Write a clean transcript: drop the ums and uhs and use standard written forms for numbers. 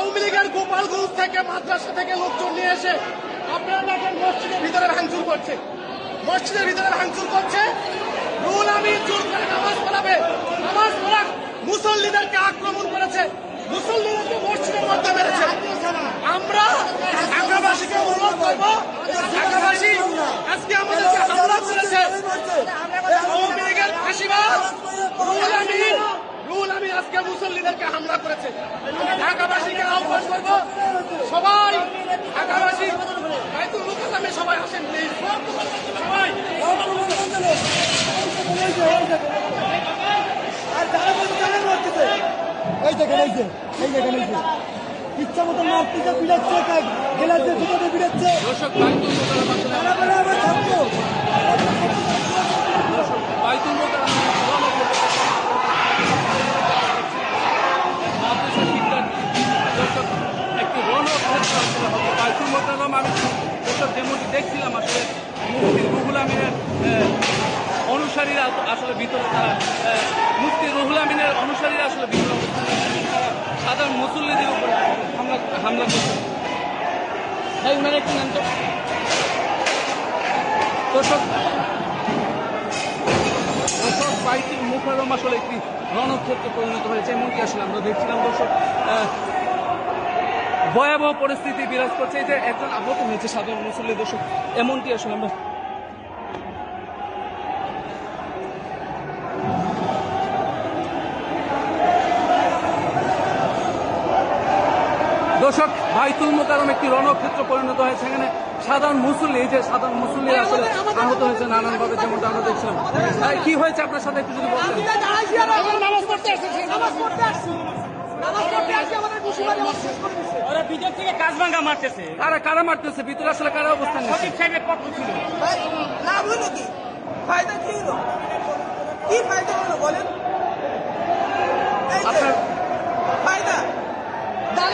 আওয়ামী লীগের গোপালগঞ্জ থেকে মাদ্রাসা থেকে লোকজন নিয়ে এসে আপনারা দেখেন মসজিদের ভিতরে ভাঙচুর করছে, মসজিদের ভিতরে ভাঙচুর করছে। রুহুল আমিন জোর করে নামাজ পড়াবে, নামাজ পড়া মুসল্লিদেরকে আক্রমণ করেছে, মুসল্লিদেরকে মসজিদের মধ্যে মেরেছে। আমরা ঢাকাবাসীকে অনুরোধ করবো, ঢাকাবাসী আজকে আমাদেরকে হামলা করেছে। আওয়ামী লীগের ফাঁসিবাদ রুহুল আমিন আজকে মুসল্লিদেরকে হামলা করেছে। ঢাকাবাসীকে আহ্বান করবো, সবাই ঢাকাবাসী বাইতুল মুকাররমে সবাই আসেন প্লিজ, সবাই। এই দেখেন ইচ্ছা মতো মারতেছে, বিড়াচ্ছে, গেলাতে দুটোতে বিড়াচ্ছে। একটি রণক্ষেত্র হবে বাইতুল মোকাররম। আমি এসব যেমনটি দেখছিলাম আসলে মুফতি রুহুল আমিনের অনুসারীরা আসলে ভিতরে, তারা মুফতি রুহুল আমিনের অনুসারীরা আসলে ভিতরে সাধারণ মুসল্লিদের উপরে হামলা করছে। দর্শক বাইতুল মোকাররম আসলে একটি রণক্ষেত্রে পরিণত হয়েছে, এমনকি আসলে আমরা দেখছিলাম। দর্শক ভয়াবহ পরিস্থিতি বিরাজ করছে, এই যে একজন আহত হয়েছে সাধারণ মুসল্লি। দর্শক এমনটি আসলে আমরা দর্শক বাইতুল মোকাররম একটি রণক্ষেত্র পরিণত হয়েছে। এখানে সাধারণ মুসল্লি, এই যে সাধারণ মুসল্লি আসলে আহত হয়েছে নানানভাবে, যেমনটা আমরা দেখছিলাম। কি হয়েছে আপনার সাথে একটু যদি বলতেন। ওরা ভিতর থেকে কাজ ভাঙা মারতেছে। কারা মারতেছে ভিতরে, আসলে কারা অবস্থান নিচ্ছে? সাহেবের পক্ষ ছিল। লাভ হলো কি? ফায়দা কি হলো? কি ফায়দা